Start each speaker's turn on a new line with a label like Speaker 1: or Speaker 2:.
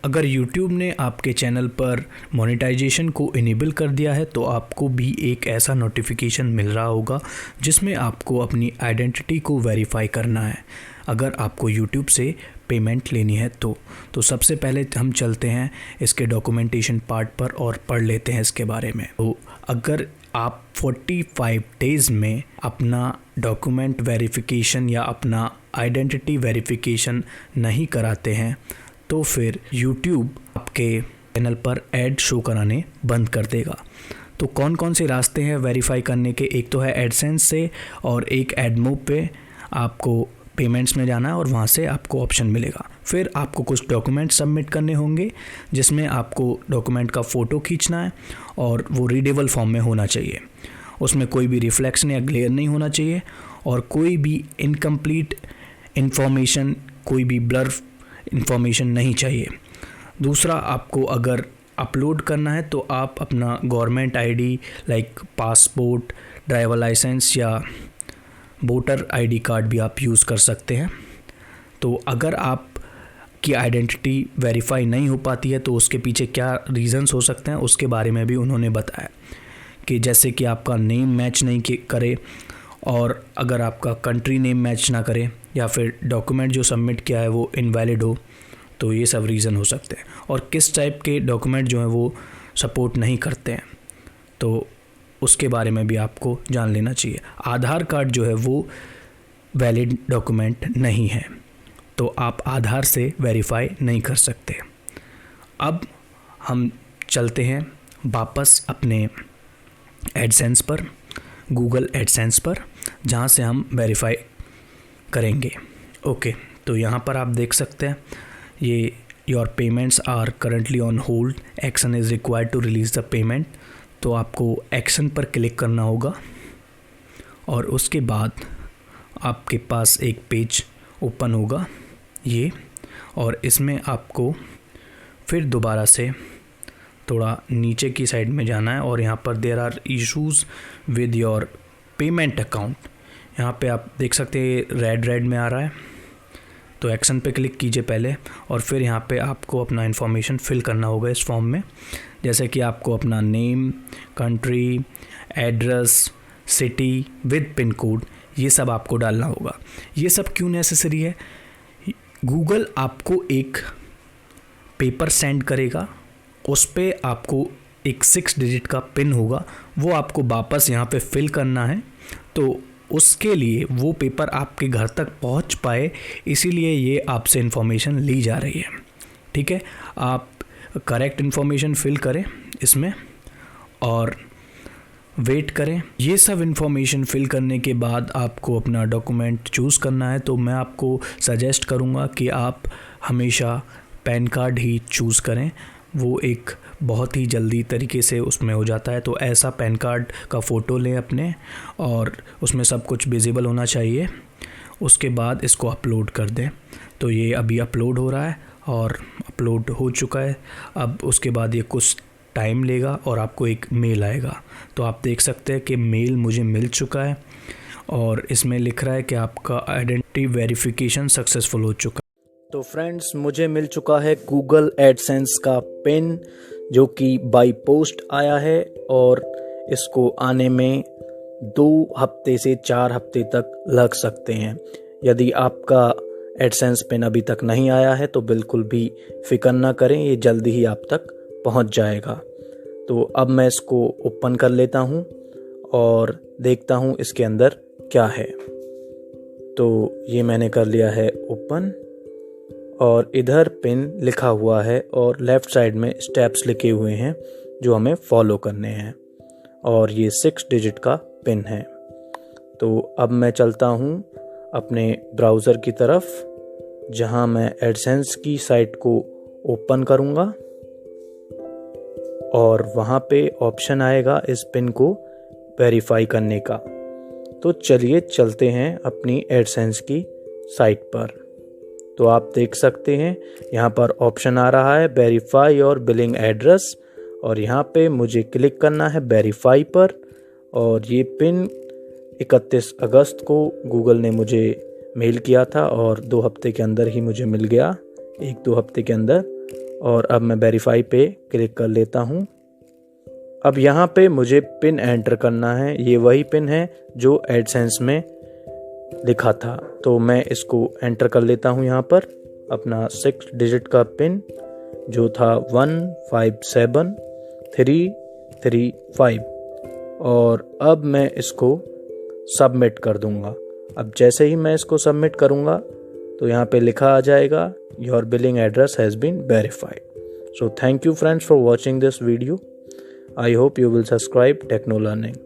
Speaker 1: अगर YouTube ने आपके चैनल पर मोनेटाइजेशन को इनेबल कर दिया है तो आपको भी एक ऐसा नोटिफिकेशन मिल रहा होगा जिसमें आपको अपनी आइडेंटिटी को वेरीफाई करना है अगर आपको YouTube से पेमेंट लेनी है तो सबसे पहले हम चलते हैं इसके डॉक्यूमेंटेशन पार्ट पर और पढ़ लेते हैं इसके बारे में। तो अगर आप 45 डेज़ में अपना डॉक्यूमेंट वेरिफिकेशन या अपना आइडेंटिटी वेरिफिकेशन नहीं कराते हैं तो फिर YouTube आपके चैनल पर ऐड शो कराने बंद कर देगा। तो कौन कौन से रास्ते हैं वेरीफाई करने के? एक तो है एडसेंस से और एक एडमोब पे आपको पेमेंट्स में जाना है और वहाँ से आपको ऑप्शन मिलेगा। फिर आपको कुछ डॉक्यूमेंट सबमिट करने होंगे जिसमें आपको डॉक्यूमेंट का फ़ोटो खींचना है और वो रीडेबल फॉर्म में होना चाहिए। उसमें कोई भी रिफ्लेक्शन या ग्लेयर नहीं होना चाहिए और कोई भी इनकम्प्लीट इंफॉर्मेशन, कोई भी ब्लर इंफॉर्मेशन नहीं चाहिए। दूसरा, आपको अगर अपलोड करना है तो आप अपना government ID like passport, driver license या वोटर आईडी कार्ड भी आप यूज़ कर सकते हैं। तो अगर आप की आइडेंटिटी वेरीफाई नहीं हो पाती है तो उसके पीछे क्या रीज़न्स हो सकते हैं उसके बारे में भी उन्होंने बताया कि जैसे कि आपका नेम मैच नहीं करे और अगर आपका कंट्री नेम मैच ना करे या फिर डॉक्यूमेंट जो सबमिट किया है वो इनवैलिड हो, तो ये सब रीज़न हो सकते हैं। और किस टाइप के डॉक्यूमेंट जो हैं वो सपोर्ट नहीं करते हैं तो उसके बारे में भी आपको जान लेना चाहिए। आधार कार्ड जो है वो वैलिड डॉक्यूमेंट नहीं है तो आप आधार से वेरीफाई नहीं कर सकते। अब हम चलते हैं वापस अपने एडसेंस पर, गूगल एडसेंस पर, जहाँ से हम वेरीफाई करेंगे। ओके, तो यहाँ पर आप देख सकते हैं ये your payments are currently on hold, action is required to release the payment. तो आपको एक्शन पर क्लिक करना होगा और उसके बाद आपके पास एक पेज ओपन होगा ये, और इसमें आपको फिर दोबारा से थोड़ा नीचे की साइड में जाना है और यहाँ पर there are issues with your payment account. यहाँ पे आप देख सकते हैं रेड में आ रहा है, तो एक्शन पे क्लिक कीजिए पहले और फिर यहाँ पे आपको अपना इन्फॉर्मेशन फिल करना होगा इस फॉर्म में, जैसे कि आपको अपना name, country, address, city with pin code, ये सब आपको डालना होगा। ये सब क्यों नेसेसरी है? गूगल आपको एक पेपर सेंड करेगा, उस पे आपको एक 6 डिजिट का पिन होगा, वो आपको वापस यहाँ पे फिल करना है। तो उसके लिए वो पेपर आपके घर तक पहुँच पाए, इसीलिए ये आपसे इन्फॉर्मेशन ली जा रही है। ठीक है, आप करेक्ट इन्फॉर्मेशन फिल करें इसमें और वेट करें। ये सब इन्फॉर्मेशन फिल करने के बाद आपको अपना डॉक्यूमेंट चूज़ करना है। तो मैं आपको सजेस्ट करूँगा कि आप हमेशा पैन कार्ड ही चूज़ करें, वो एक बहुत ही जल्दी तरीके से उसमें हो जाता है। तो ऐसा पैन कार्ड का फ़ोटो लें अपने और उसमें सब कुछ विजिबल होना चाहिए, उसके बाद इसको अपलोड कर दें। तो ये अभी अपलोड हो रहा है और अपलोड हो चुका है। अब उसके बाद ये कुछ टाइम लेगा और आपको एक मेल आएगा। तो आप देख सकते हैं कि मेल मुझे मिल चुका है और इसमें लिख रहा है कि आपका आइडेंटिटी वेरिफिकेशन सक्सेसफुल हो चुका है। तो फ्रेंड्स, मुझे मिल चुका है गूगल एडसेंस का पिन जो कि बाय पोस्ट आया है और इसको आने में 2 हफ्ते से 4 हफ्ते तक लग सकते हैं। यदि आपका एडसेंस पिन अभी तक नहीं आया है तो बिल्कुल भी फिक्र ना करें, ये जल्दी ही आप तक पहुंच जाएगा। तो अब मैं इसको ओपन कर लेता हूं और देखता हूं इसके अंदर क्या है। तो ये मैंने कर लिया है ओपन और इधर पिन लिखा हुआ है और लेफ़्ट साइड में स्टेप्स लिखे हुए हैं जो हमें फॉलो करने हैं और ये 6 डिजिट का पिन है। तो अब मैं चलता हूँ अपने ब्राउज़र की तरफ जहाँ मैं एडसेंस की साइट को ओपन करूँगा और वहाँ पे ऑप्शन आएगा इस पिन को वेरीफाई करने का। तो चलिए चलते हैं अपनी एडसेंस की साइट पर। तो आप देख सकते हैं यहाँ पर ऑप्शन आ रहा है वेरीफाई योर बिलिंग एड्रेस और यहाँ पे मुझे क्लिक करना है वेरीफाई पर। और ये पिन 31 अगस्त को गूगल ने मुझे मेल किया था और 2 हफ्ते के अंदर ही मुझे मिल गया, 1-2 हफ्ते के अंदर। और अब मैं वेरीफाई पे क्लिक कर लेता हूँ। अब यहाँ पे मुझे पिन एंटर करना है। ये वही पिन है जो एडसेंस में लिखा था, तो मैं इसको एंटर कर लेता हूँ यहाँ पर, अपना 6 डिजिट का पिन जो था 157335। और अब मैं इसको सबमिट कर दूंगा। अब जैसे ही मैं इसको सबमिट करूंगा तो यहाँ पे लिखा आ जाएगा your billing address has been verified. So thank you friends for watching this video. I hope you will subscribe Techno Learning.